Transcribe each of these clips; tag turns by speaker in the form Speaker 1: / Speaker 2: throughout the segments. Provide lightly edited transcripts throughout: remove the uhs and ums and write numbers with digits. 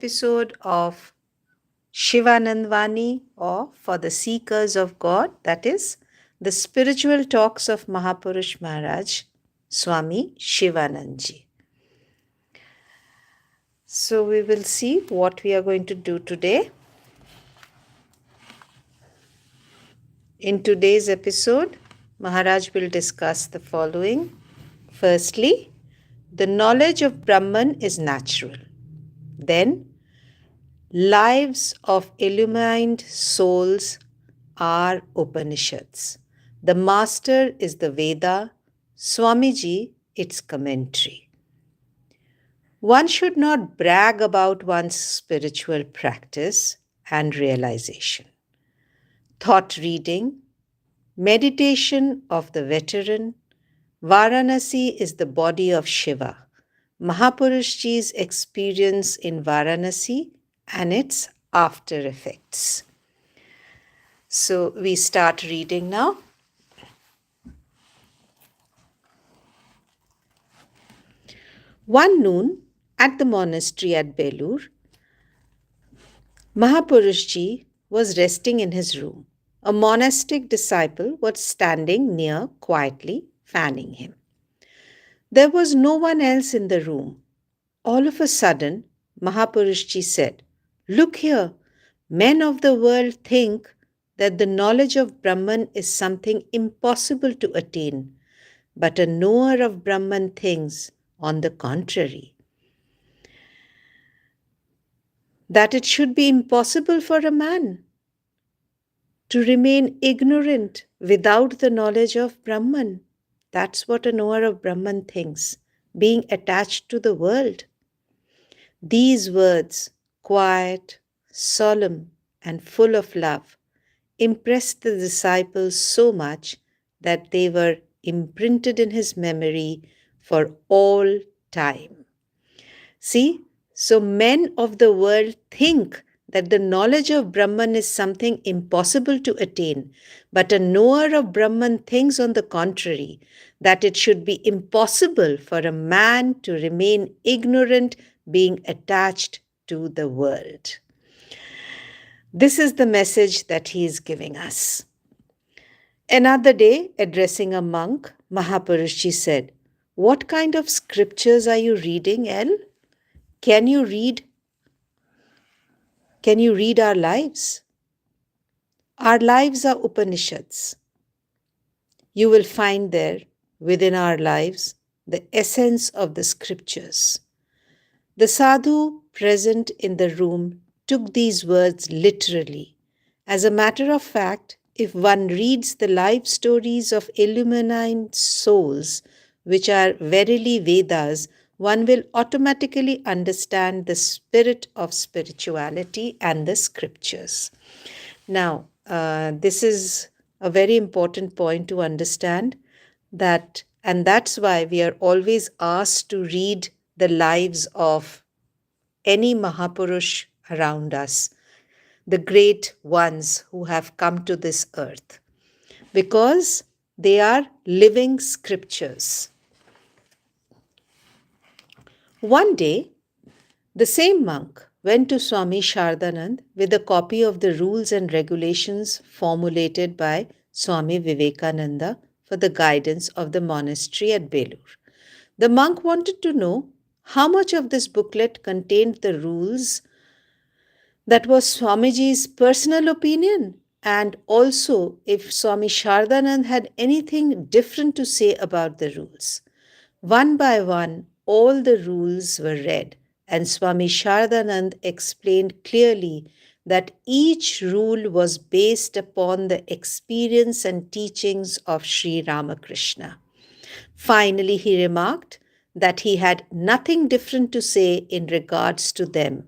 Speaker 1: Episode of Shivananda Vani, or for the seekers of God, that is, the spiritual talks of Mahapurush Maharaj, Swami Shivananji. So we will see what we are going to do today. In today's episode, Maharaj will discuss the following. Firstly, the knowledge of Brahman is natural. Then, lives of illumined souls are Upanishads. The master is the Veda, Swamiji its commentary. One should not brag about one's spiritual practice and realization. Thought reading, meditation of the veteran, Varanasi is the body of Shiva. Mahapurushji's experience in Varanasi and its after effects. So we start reading now. One noon at the monastery at Belur, Mahapurushji was resting in his room. A monastic disciple was standing near quietly fanning him. There was no one else in the room. All of a sudden, Mahapurushji said, "Look here, men of the world think that the knowledge of Brahman is something impossible to attain, but a knower of Brahman thinks, on the contrary, that it should be impossible for a man to remain ignorant without the knowledge of Brahman. That's what a knower of Brahman thinks, being attached to the world." These words, quiet, solemn, and full of love, impressed the disciples so much that they were imprinted in his memory for all time. See, so men of the world think that the knowledge of Brahman is something impossible to attain, but a knower of Brahman thinks, on the contrary, that it should be impossible for a man to remain ignorant, being attached to the world. This is the message that he is giving us. Another day, addressing a monk, Mahapurushji said, "What kind of scriptures are you reading, El? Can you read our lives? Our lives are Upanishads. You will find there, within our lives, the essence of the scriptures." The sadhu present in the room took these words literally. As a matter of fact, if one reads the life stories of illumined souls, which are verily Vedas, one will automatically understand the spirit of spirituality and the scriptures. Now, this is a very important point to understand, and that's why we are always asked to read the lives of any Mahapurush around us, the great ones who have come to this earth, because they are living scriptures. One day, the same monk went to Swami Shardanand with a copy of the rules and regulations formulated by Swami Vivekananda for the guidance of the monastery at Belur. The monk wanted to know how much of this booklet contained the rules that was Swamiji's personal opinion, and also if Swami Shardanand had anything different to say about the rules. One by one, all the rules were read, and Swami Shardanand explained clearly that each rule was based upon the experience and teachings of Sri Ramakrishna. Finally, he remarked that he had nothing different to say in regards to them,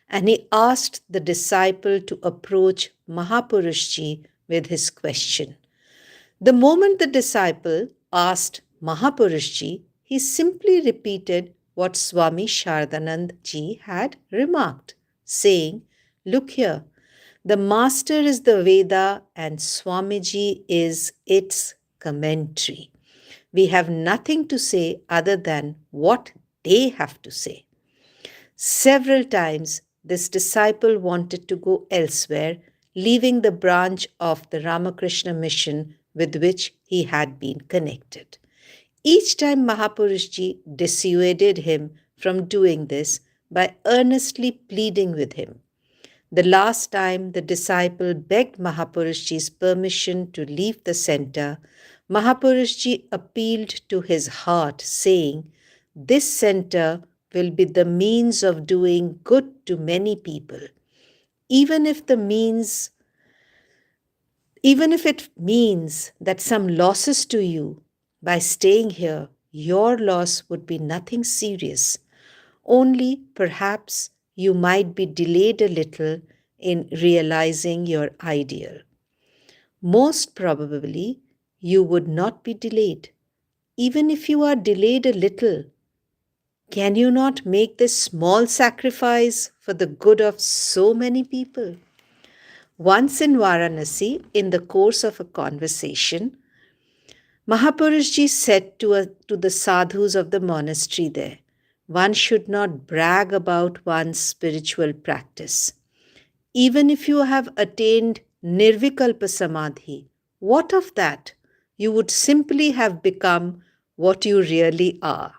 Speaker 1: and he asked the disciple to approach Mahapurushji with his question. The moment the disciple asked Mahapurushji, he simply repeated what Swami Shardanand ji had remarked, saying, "Look here, the master is the Veda and Swamiji is its commentary. We have nothing to say other than what they have to say." Several times this disciple wanted to go elsewhere, leaving the branch of the Ramakrishna mission with which he had been connected. Each time Mahapurushji dissuaded him from doing this by earnestly pleading with him. The last time the disciple begged Mahapurushji's permission to leave the center, Mahapurushji appealed to his heart, saying, "This center will be the means of doing good to many people, even if the means even if it means that some losses to you. By staying here, your loss would be nothing serious. Only perhaps you might be delayed a little in realizing your ideal. Most probably, you would not be delayed. Even if you are delayed a little, can you not make this small sacrifice for the good of so many people?" Once in Varanasi, in the course of a conversation, Mahapurushji said to the sadhus of the monastery there, "One should not brag about one's spiritual practice. Even if you have attained Nirvikalpa Samadhi, what of that? You would simply have become what you really are.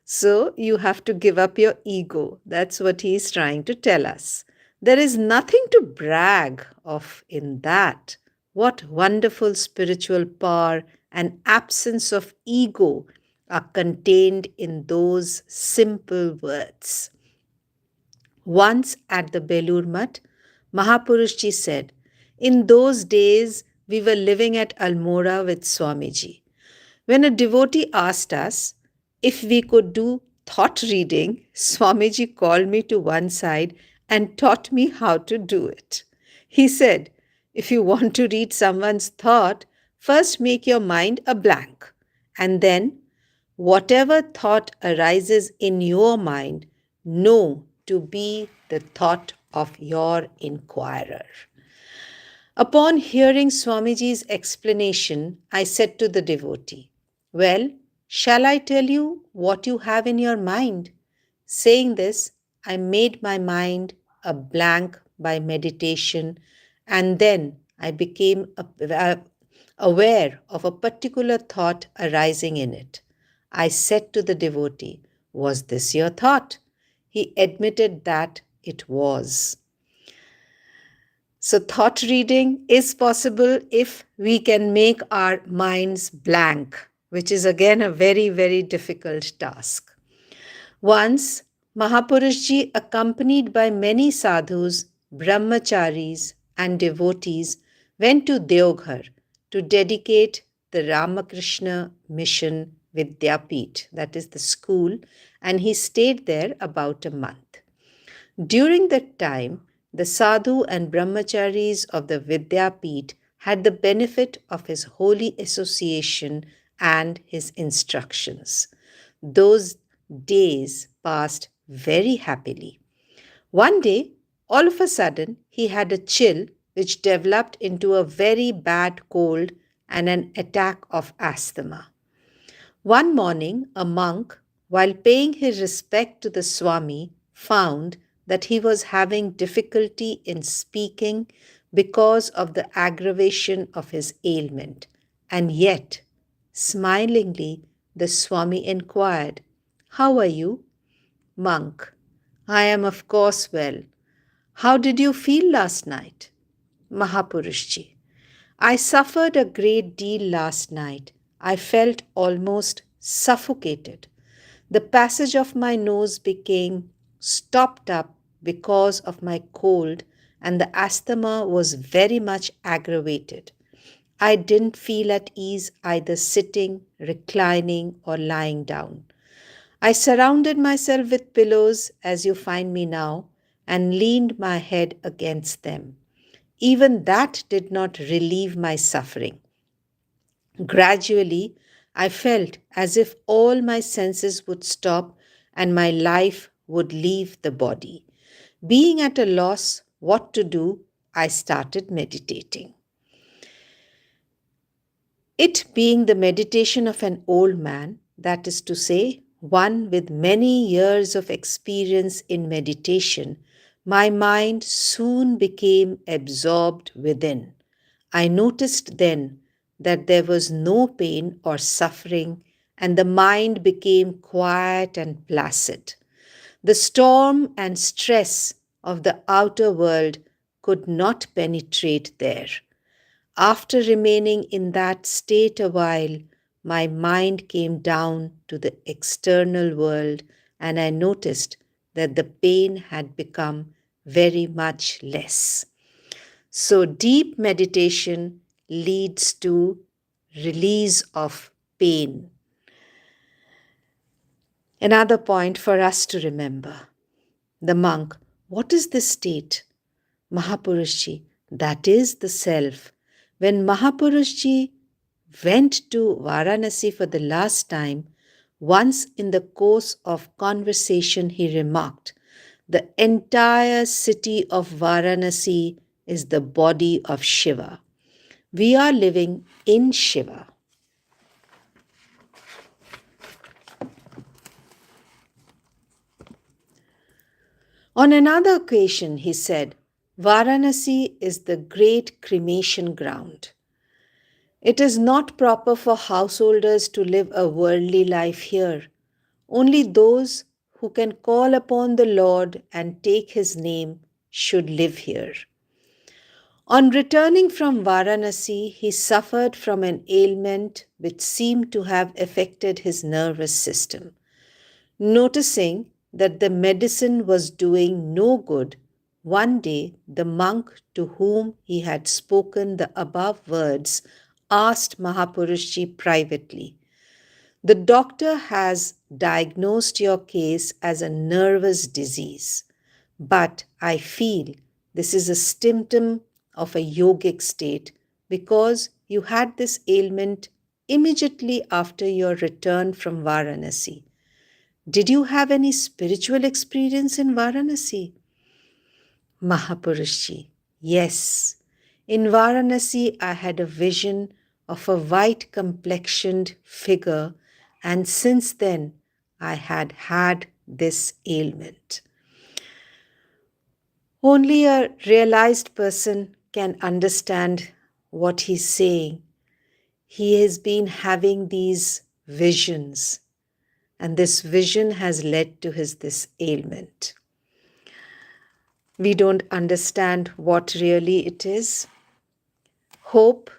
Speaker 1: So you have to give up your ego." That's what he is trying to tell us. There is nothing to brag of in that. What wonderful spiritual power and absence of ego are contained in those simple words. Once at the Belur Mutt, Mahapurushji said, "In those days, we were living at Almora with Swamiji. When a devotee asked us if we could do thought reading, Swamiji called me to one side and taught me how to do it. He said, if you want to read someone's thought, first make your mind a blank, and then whatever thought arises in your mind, know to be the thought of your inquirer." Upon hearing Swamiji's explanation, I said to the devotee, "Well, shall I tell you what you have in your mind?" Saying this, I made my mind a blank by meditation, and then I became aware of a particular thought arising in it. I said to the devotee, "Was this your thought?" He admitted that it was. So, thought reading is possible if we can make our minds blank, which is again a very, very difficult task. Once, Mahapurushji, accompanied by many sadhus, brahmacharis, and devotees, went to Devakshar to dedicate the Ramakrishna Mission Vidyapit, that is the school, and he stayed there about a month. During that time, the sadhu and brahmacharis of the Vidyapit had the benefit of his holy association and his instructions. Those days passed very happily. One day, all of a sudden, he had a chill which developed into a very bad cold and an attack of asthma. One morning, a monk, while paying his respect to the Swami, found that he was having difficulty in speaking because of the aggravation of his ailment. And yet, smilingly, the Swami inquired, "How are you?" Monk: "I am of course well. How did you feel last night?" Mahapurushji: "I suffered a great deal last night. I felt almost suffocated. The passage of my nose became stopped up because of my cold, and the asthma was very much aggravated. I didn't feel at ease either sitting, reclining, or lying down. I surrounded myself with pillows as you find me now and leaned my head against them. Even that did not relieve my suffering. Gradually, I felt as if all my senses would stop and my life would leave the body. Being at a loss what to do, I started meditating. It being the meditation of an old man, that is to say, one with many years of experience in meditation, My mind soon became absorbed within. I noticed then that there was no pain or suffering, and the mind became quiet and placid. The storm and stress of the outer world could not penetrate there. After remaining in that state a while, my mind came down to the external world, and I noticed that the pain had become very much less. So, deep meditation leads to release of pain. Another point for us to remember: the monk, what is this state? Mahapurushji, that is the self. When Mahapurushji went to Varanasi for the last time, once in the course of conversation he remarked, the entire city of Varanasi is the body of Shiva. We are living in Shiva. On another occasion, he said, Varanasi is the great cremation ground. It is not proper for householders to live a worldly life here. Only those who can call upon the Lord and take his name should live here. On returning from Varanasi, he suffered from an ailment which seemed to have affected his nervous system. Noticing that the medicine was doing no good, one day the monk to whom he had spoken the above words asked Mahapurushji privately, the doctor has diagnosed your case as a nervous disease, but I feel this is a symptom of a yogic state because you had this ailment immediately after your return from Varanasi. Did you have any spiritual experience in Varanasi? Mahapurushji, yes. In Varanasi, I had a vision of a white complexioned figure, and since then, I had had this ailment. Only a realized person can understand what he's saying. He has been having these visions, and this vision has led to this ailment. We don't understand what really it is. Hope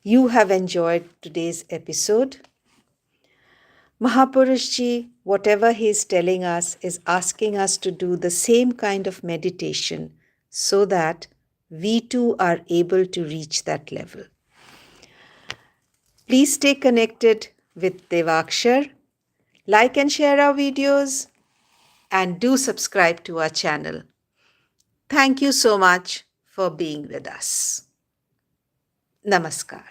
Speaker 1: you have enjoyed today's episode. Mahapurushji, whatever he is telling us, is asking us to do the same kind of meditation so that we too are able to reach that level. Please stay connected with Devakshar. Like and share our videos and do subscribe to our channel. Thank you so much for being with us. Namaskar.